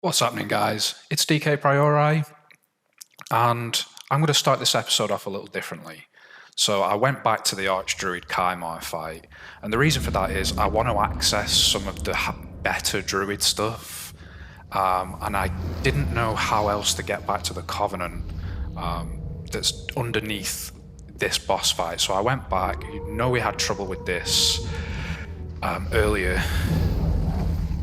What's happening, guys? It's DK Priori, and I'm going to start this episode off a little differently. So I went back to the Archdruid Kaimar fight, and the reason for that is I want to access some of the better Druid stuff, and I didn't know how else to get back to the Covenant that's underneath this boss fight. So I went back. You know we had trouble with this earlier.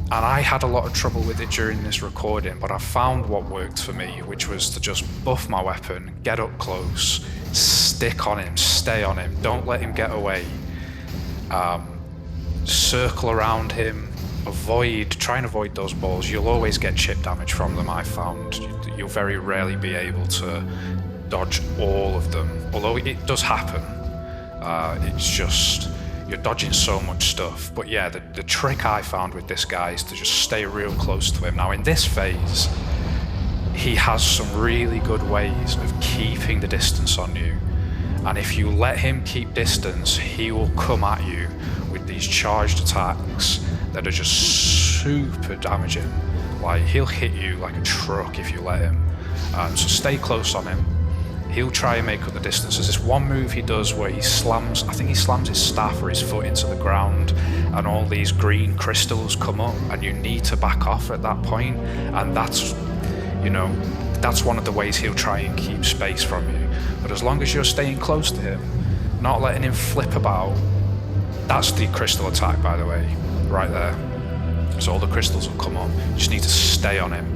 And I had a lot of trouble with it during this recording, but I found what worked for me, which was to just buff my weapon, get up close, stick on him, stay on him, don't let him get away. Circle around him, try and avoid those balls. You'll always get chip damage from them, I found. You'll very rarely be able to dodge all of them, although it does happen. It's just... you're dodging so much stuff. But yeah, the trick I found with this guy is to just stay real close to him. Now in this phase, he has some really good ways of keeping the distance on you. And if you let him keep distance, he will come at you with these charged attacks that are just super damaging. Like, he'll hit you like a truck if you let him. So stay close on him. He'll try and make up the distance. There's this one move he does where he slams, I think he slams his staff or his foot into the ground, and all these green crystals come up, and you need to back off at that point. And that's, that's one of the ways he'll try and keep space from you. But as long as you're staying close to him, not letting him flip about, that's the crystal attack, by the way, right there. So all the crystals will come up. You just need to stay on him.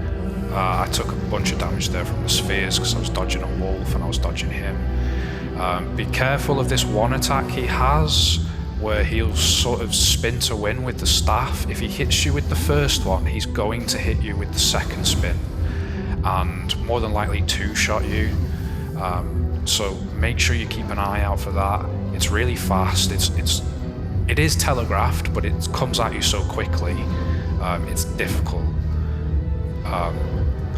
I took a bunch of damage there from the spheres because I was dodging a wolf and I was dodging him. Be careful of this one attack he has where he'll sort of spin to win with the staff. If he hits you with the first one, he's going to hit you with the second spin and more than likely two-shot you. So make sure you keep an eye out for that. It's really fast. It is telegraphed, but it comes at you so quickly. It's difficult.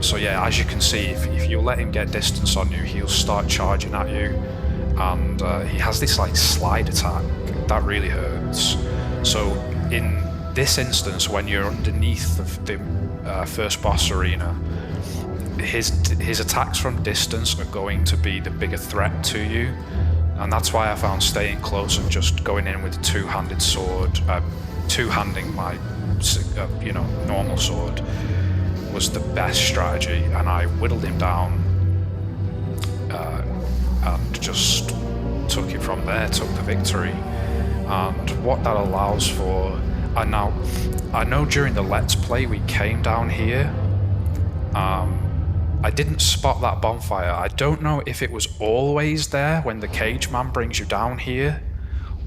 So yeah, as you can see, if you let him get distance on you, he'll start charging at you, and he has this like slide attack that really hurts. So in this instance, when you're underneath the first boss arena, his attacks from distance are going to be the bigger threat to you, and that's why I found staying close and just going in with a two-handed sword, two-handing my normal sword, was the best strategy. And I whittled him down and just took it from there, took the victory. And what that allows for, and now I know during the Let's Play we came down here, I didn't spot that bonfire. I don't know if it was always there when the cage man brings you down here,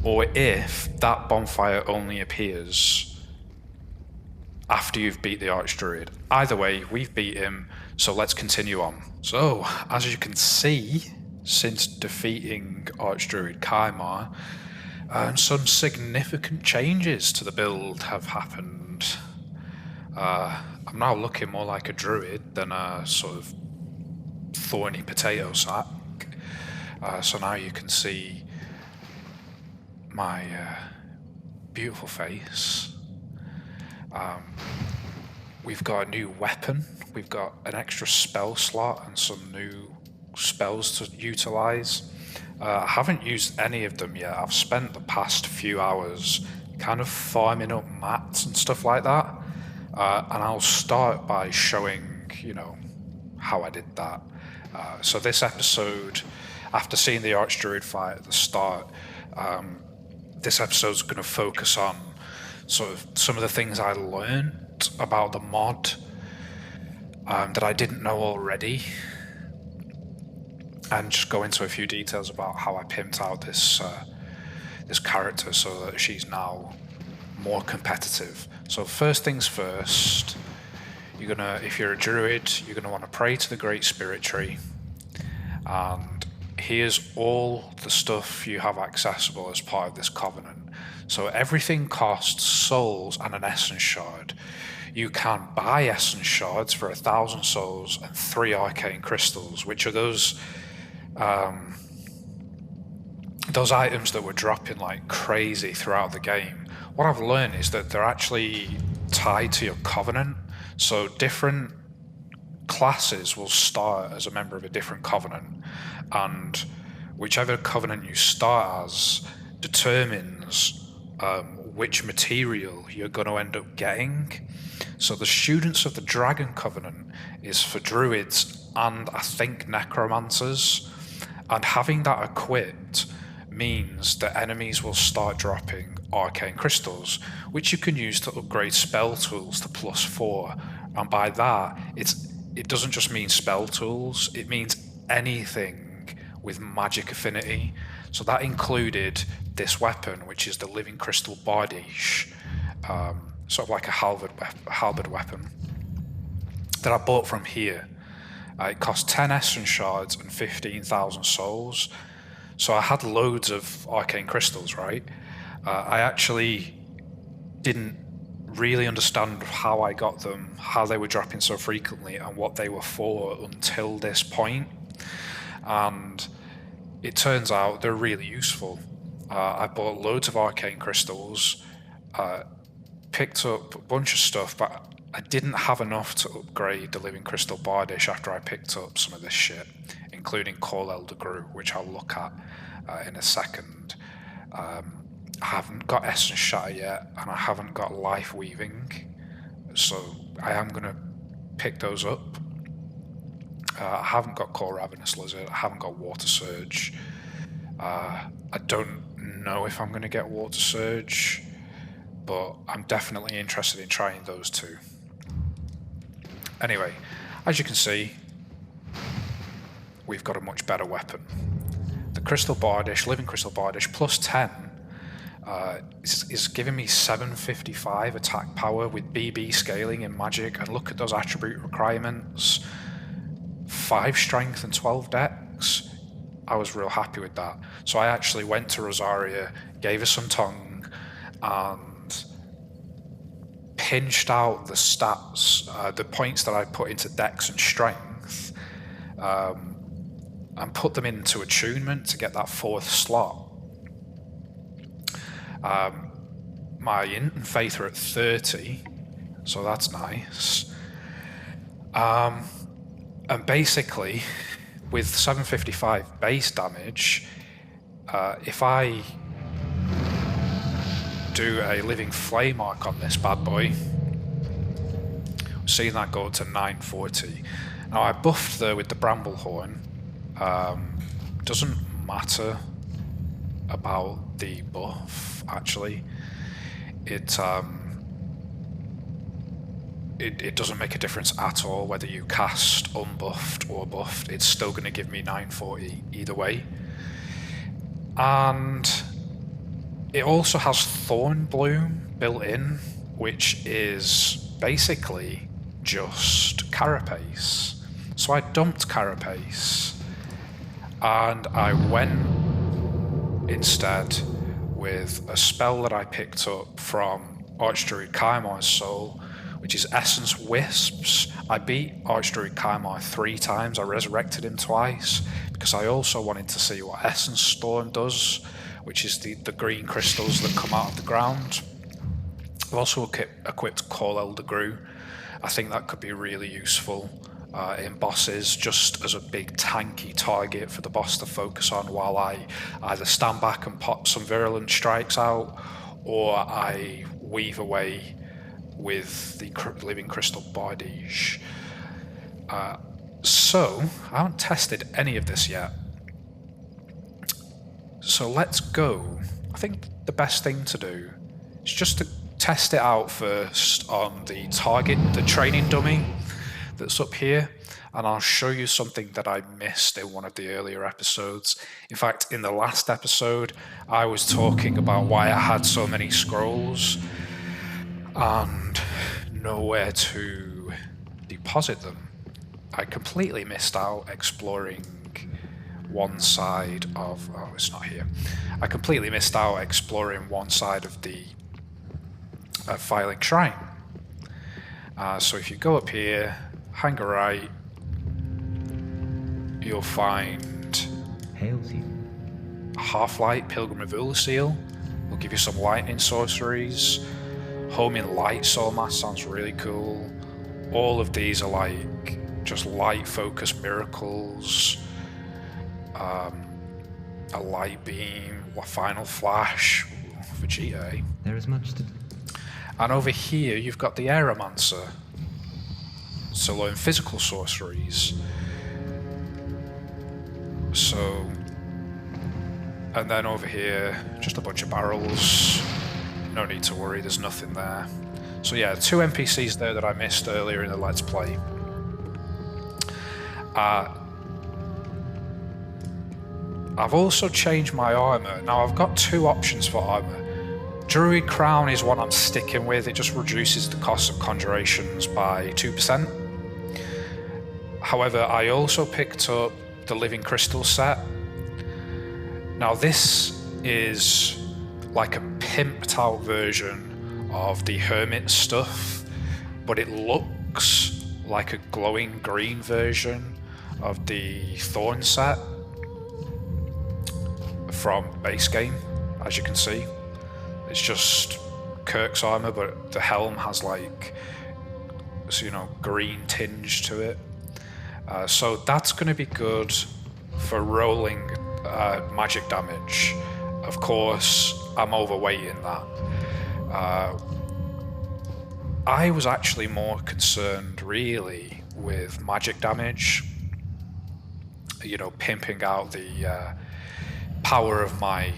or if that bonfire only appears after you've beat the Archdruid. Either way, we've beat him, so let's continue on. So, as you can see, since defeating Archdruid Kaimar, some significant changes to the build have happened. I'm now looking more like a druid than a sort of thorny potato sack. So now you can see my beautiful face. We've got a new weapon, we've got an extra spell slot and some new spells to utilize. I haven't used any of them yet. I've spent the past few hours kind of farming up mats and stuff like that, and I'll start by showing, how I did that. So this episode, after seeing the Archdruid fight at the start, this episode's going to focus on sort of some of the things I learned about the mod that I didn't know already, and just go into a few details about how I pimped out this character so that she's now more competitive. So first things first, if you're a druid, you're gonna want to pray to the Great Spirit Tree, and here's all the stuff you have accessible as part of this covenant. So everything costs souls and an essence shard. You can buy essence shards for 1,000 souls and 3 arcane crystals, which are those items that were dropping like crazy throughout the game. What I've learned is that they're actually tied to your covenant. So different classes will start as a member of a different covenant, and whichever covenant you start as determines which material you're going to end up getting. So the students of the Dragon Covenant is for druids and I think necromancers, and having that equipped means that enemies will start dropping Arcane Crystals, which you can use to upgrade spell tools to +4, and by that it doesn't just mean spell tools, it means anything with magic affinity. So that included this weapon, which is the Living Crystal Bardiche, sort of like a halberd weapon, that I bought from here. It cost 10 Essence Shards and 15,000 souls. So I had loads of Arcane Crystals, right? I actually didn't really understand how I got them, how they were dropping so frequently, and what they were for until this point. And it turns out they're really useful. I bought loads of Arcane Crystals, picked up a bunch of stuff, but I didn't have enough to upgrade the Living Crystal Bardiche after I picked up some of this shit, including Call Elder Gru, which I'll look at in a second. I haven't got Essence Shatter yet, and I haven't got Life Weaving, so I am going to pick those up. I haven't got Core Ravenous Lizard, I haven't got Water Surge. I don't know if I'm going to get Water Surge, but I'm definitely interested in trying those two. Anyway, as you can see, we've got a much better weapon. The Crystal Bardiche, Living Crystal Bardiche, +10, is giving me 755 attack power with BB scaling in magic, and look at those attribute requirements. 5 strength and 12 dex. I was real happy with that. So I actually went to Rosaria, gave her some tongue, and pinched out the stats, the points that I put into dex and strength, and put them into attunement to get that 4th slot. My int and faith are at 30, so that's nice. And basically, with 755 base damage, if I do a Living Flame Arc on this bad boy, seeing that go to 940. Now I buffed there with the Bramblehorn. Doesn't matter about the buff, actually. It doesn't make a difference at all whether you cast unbuffed or buffed. It's still going to give me 940 either way. And it also has Thorn Bloom built in, which is basically just Carapace. So I dumped Carapace and I went instead with a spell that I picked up from Archdruid Kaimar's Soul, which is Essence Wisps. I beat Archdruid Kaimar 3 times, I resurrected him twice, because I also wanted to see what Essence Storm does, which is the green crystals that come out of the ground. I've also equipped Call Elder Gru. I think that could be really useful in bosses, just as a big tanky target for the boss to focus on while I either stand back and pop some virulent strikes out, or I weave away with the Living Crystal Bardiche. So, I haven't tested any of this yet. So let's go. I think the best thing to do is just to test it out first on the target, the training dummy that's up here, and I'll show you something that I missed in one of the earlier episodes. In fact, in the last episode, I was talking about why I had so many scrolls and nowhere to deposit them. I completely missed out exploring one side of... oh, it's not here. I completely missed out exploring one side of the Filing Shrine. So if you go up here, hang a right, you'll find Hails you. Half-Light Pilgrim of Ulasil. Will give you some lightning sorceries. Homing Light Soul Mass sounds really cool. all of these are like just light focus miracles, a light beam, a final flash, Vegeta. There is much to do. And over here you've got the Aeromancer, so learn physical sorceries. So, and then over here, just a bunch of barrels. No need to worry, there's nothing there. So yeah, 2 NPCs there that I missed earlier in the Let's Play. I've also changed my armor. Now I've got 2 options for armor. Druid Crown is one I'm sticking with. It just reduces the cost of conjurations by 2%. However, I also picked up the Living Crystal set. Now this is like a pimped out version of the Hermit stuff, but it looks like a glowing green version of the Thorn set from base game, as you can see. It's just Kirk's armor, but the helm has like, you know, green tinge to it. So that's going to be good for rolling magic damage. Of course, I'm overweight in that. I was actually more concerned, really, with magic damage. You know, pimping out the power of my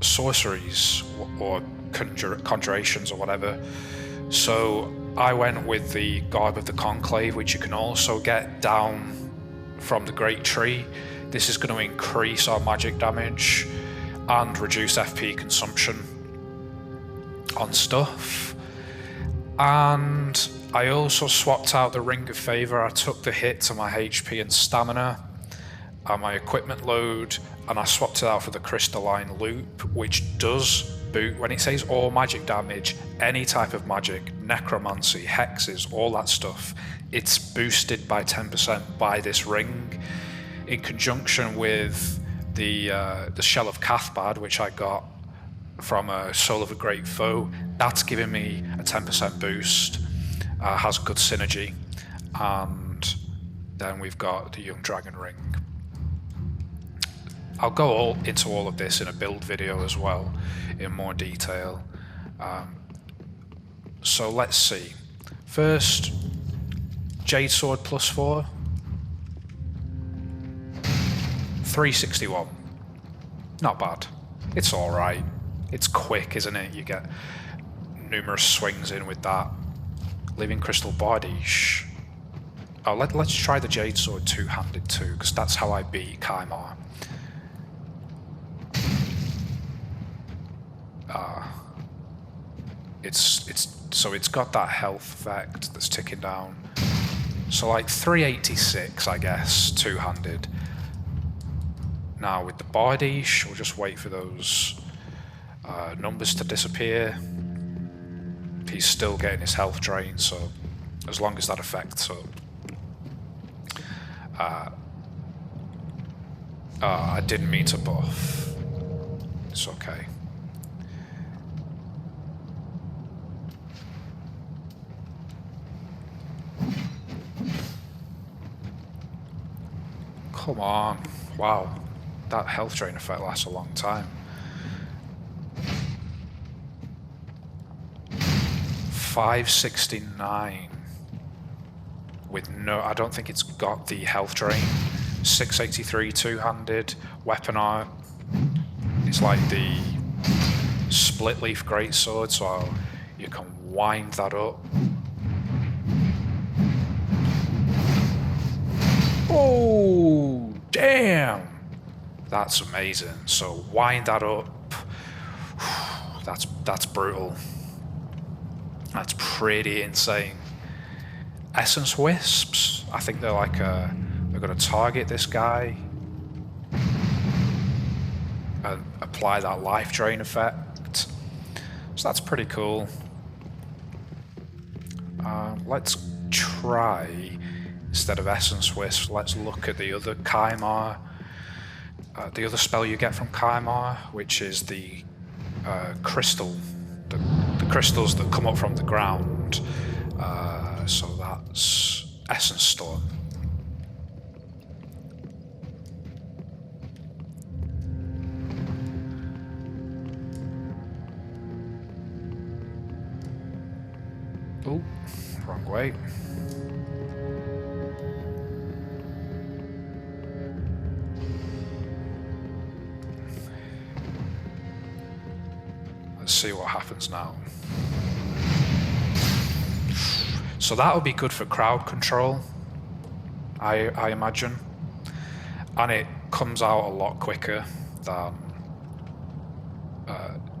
sorceries or conjurations or whatever. So I went with the Garb of the Conclave, which you can also get down from the Great Tree. This is going to increase our magic damage and reduce FP consumption on stuff. And I also swapped out the Ring of Favour. I took the hit to my HP and stamina and my equipment load, and I swapped it out for the Crystalline Loop, which does boot, when it says all magic damage, any type of magic, necromancy, hexes, all that stuff, it's boosted by 10% by this ring, in conjunction with the Shell of Cathbad, which I got from a Soul of a Great Foe. That's giving me a 10% boost, has good synergy. And then we've got the Young Dragon Ring. I'll go into all of this in a build video as well, in more detail. So let's see. First, Jade Sword +4. 361. Not bad. It's alright. It's quick, isn't it? You get numerous swings in with that. Living Crystal Bardiche. Oh, let's try the Jade Sword two-handed too, because that's how I beat Kaimar. It's got that health effect that's ticking down. So like 386, I guess, two-handed. Now with the Bardiche, we'll just wait for those numbers to disappear. He's still getting his health drain, so as long as that affects up. I didn't mean to buff. It's okay. Come on. Wow. That health drain effect lasts a long time. 569 with no, I don't think it's got the health drain. 683 two-handed weapon art. It's like the split leaf greatsword, so you can wind that up. Oh, damn! That's amazing. So wind that up. That's brutal. That's pretty insane. Essence Wisps. I think they're like they're gonna target this guy and apply that life drain effect. So that's pretty cool. Let's try, instead of Essence Wisp, let's look at the other Kaimar. The other spell you get from Kaimar, which is the crystal, the crystals that come up from the ground. So that's Essence Storm. Oh, wrong way. Let's see what happens now. So that'll be good for crowd control, I imagine. And it comes out a lot quicker than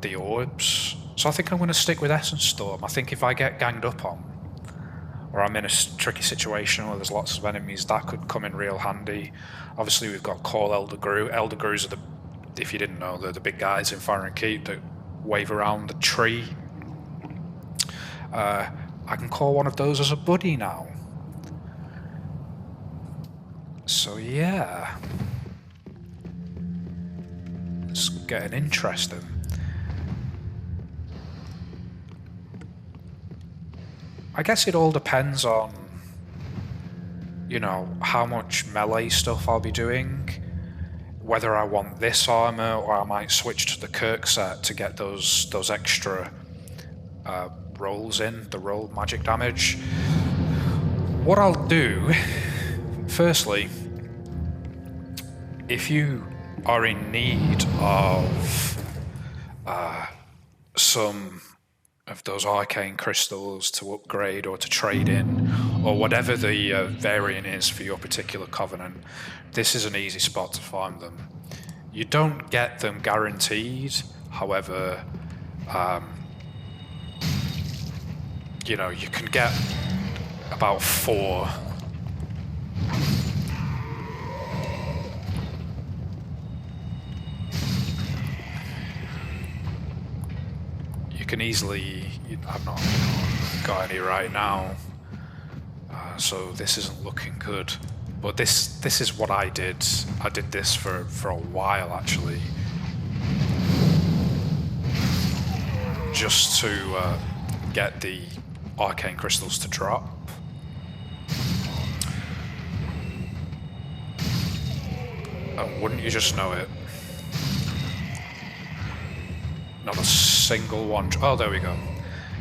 the orbs. So I think I'm going to stick with Essence Storm. I think if I get ganged up on, or I'm in a tricky situation where there's lots of enemies, that could come in real handy. Obviously we've got Call Elder Gru. Elder Grus are if you didn't know, they're the big guys in Fire and Keep that wave around the tree. I can call one of those as a buddy now. So yeah. It's getting interesting. I guess it all depends on, you know, how much melee stuff I'll be doing. Whether I want this armor or I might switch to the Kirk set to get those extra rolls in, the roll magic damage. What I'll do, firstly, if you are in need of some of those Arcane Crystals to upgrade or to trade in, or whatever the variant is for your particular Covenant, this is an easy spot to farm them. You don't get them guaranteed, however, you know, you can get about 4. You can easily, I've not got any right now, so this isn't looking good. But this is what I did. I did this for a while actually, just to get the Arcane Crystals to drop. And wouldn't you just know it? Not a single one. Oh, there we go.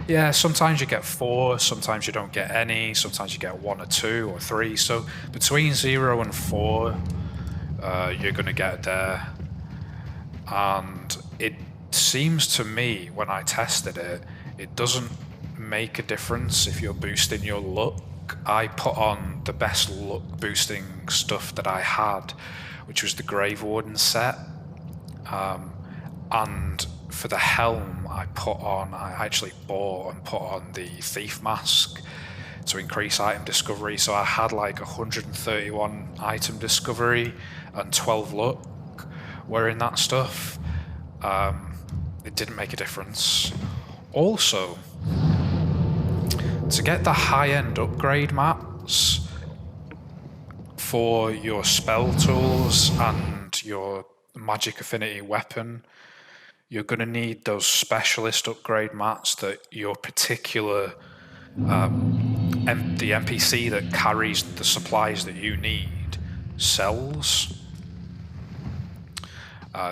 Yeah, sometimes you get 4, sometimes you don't get any, sometimes you get 1 or 2 or 3. So between 0 and 4, you're going to get there. And it seems to me, when I tested it, it doesn't make a difference if you're boosting your luck. I put on the best luck boosting stuff that I had, which was the Grave Warden set. And for the helm, I actually bought and put on the Thief Mask to increase item discovery. So I had like 131 item discovery and 12 luck wearing that stuff. It didn't make a difference. Also, to get the high-end upgrade mats for your spell tools and your magic affinity weapon, you're going to need those specialist upgrade mats that your particular the NPC that carries the supplies that you need sells.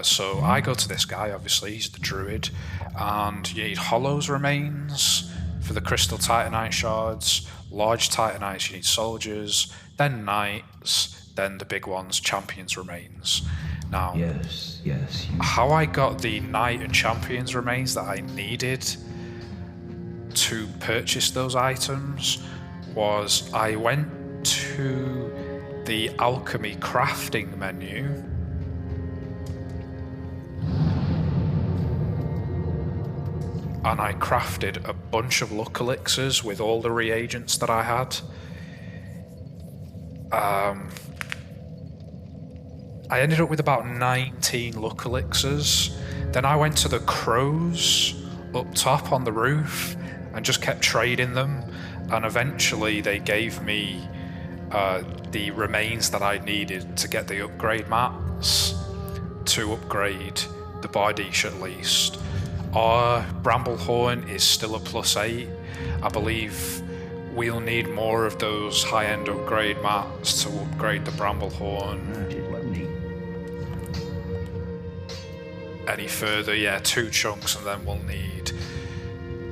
So I go to this guy, obviously, he's the Druid, and you need Hollows Remains for the Crystal Titanite Shards, Large Titanites, you need Soldiers, then Knights, then the big ones, Champions Remains. Now, yes. How I got the Knight and Champions Remains that I needed to purchase those items was I went to the Alchemy crafting menu and I crafted a bunch of luck elixirs with all the reagents that I had. I ended up with about 19 luck elixirs. Then I went to the crows up top on the roof and just kept trading them, and eventually they gave me the remains that I needed to get the upgrade mats to upgrade the Bardiche at least. Our Bramblehorn is still a +8. I believe we'll need more of those high-end upgrade mats to upgrade the Bramblehorn. Any further, yeah, 2 chunks, and then we'll need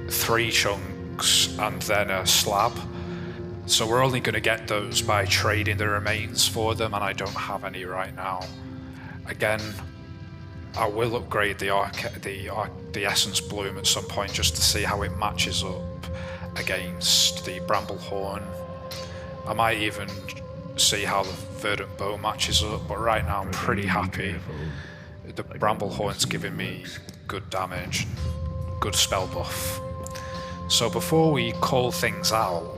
3 chunks and then a slab. So we're only going to get those by trading the remains for them, and I don't have any right now. Again, I will upgrade the Essence Bloom at some point just to see how it matches up against the Bramblehorn. I might even see how the Verdant Bow matches up, but right now I'm pretty happy. The Bramblehorn's giving me good damage, good spell buff. So before we call things out,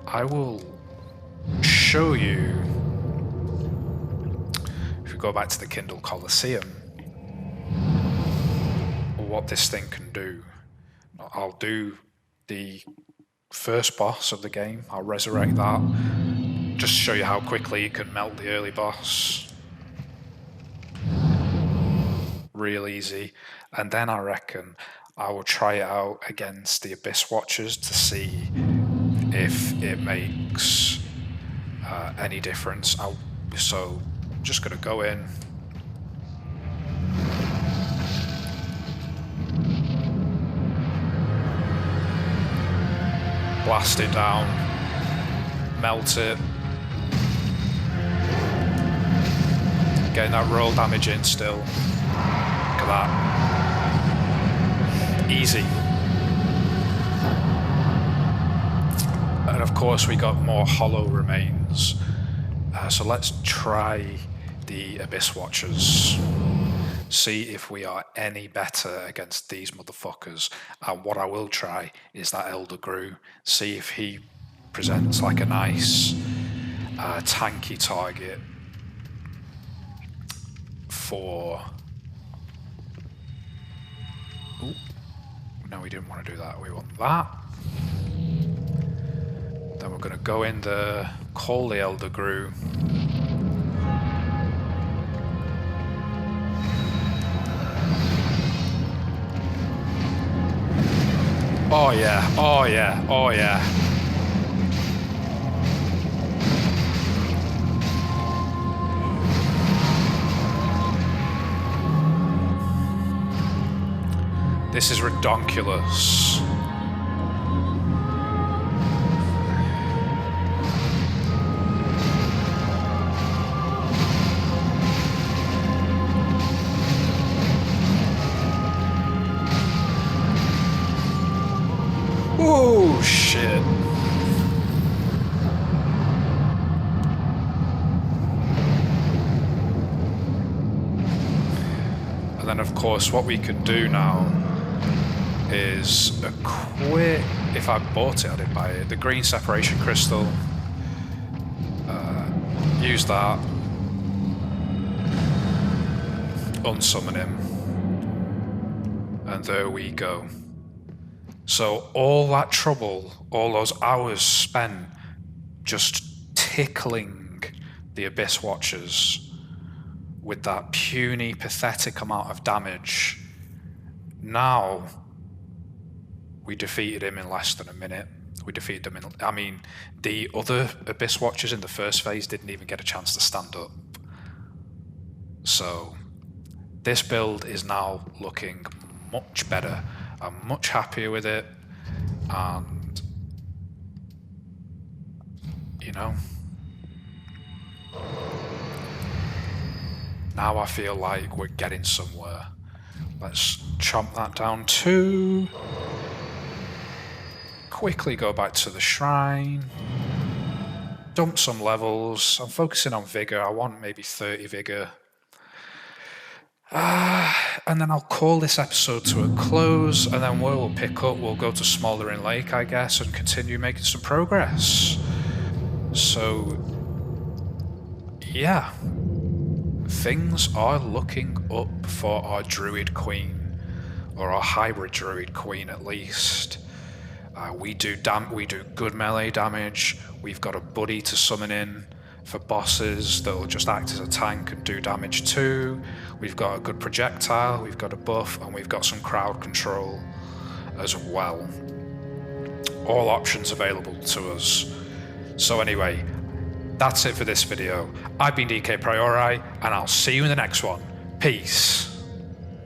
I will show you, if we go back to the Kindle Colosseum, what this thing can do. I'll do the first boss of the game, I'll resurrect that, just to show you how quickly it can melt the early boss. Real easy. And then I reckon I will try it out against the Abyss Watchers to see if it makes any difference. So I'm just going to go in. Blast it down. Melt it. Getting that roll damage in still. Look at that. Easy. And of course we got more hollow remains. So let's try the Abyss Watchers. See if we are any better against these motherfuckers. And what I will try is that Elder Grew. See if he presents like a nice tanky target for... Ooh. No, we didn't want to do that. We want that. Then we're going to go in the call the Elder Grew. Oh yeah, oh yeah, oh yeah. This is redonkulous. Oh shit. And then of course what we can do now is a quick, if I bought it I didn't buy it, the green separation crystal, use that, unsummon him, and there we go. So all that trouble, all those hours spent just tickling the Abyss Watchers with that puny, pathetic amount of damage, now we defeated him in less than a minute. We defeated him in... I mean, the other Abyss Watchers in the first phase didn't even get a chance to stand up. So this build is now looking much better. I'm much happier with it, and you know, now I feel like we're getting somewhere. Let's chomp that down too. Quickly go back to the shrine, dump some levels. I'm focusing on vigor. I want maybe 30 vigor. And then I'll call this episode to a close, and then we'll pick up, we'll go to Smoldering Lake, I guess, and continue making some progress. So, yeah. Things are looking up for our Druid Queen, or our hybrid Druid Queen at least. We do good melee damage. We've got a buddy to summon in for bosses that will just act as a tank and do damage too. We've got a good projectile, we've got a buff, and we've got some crowd control. as well. All options available to us. So anyway, that's it for this video. I've been DK Priori, and I'll see you in the next one. Peace.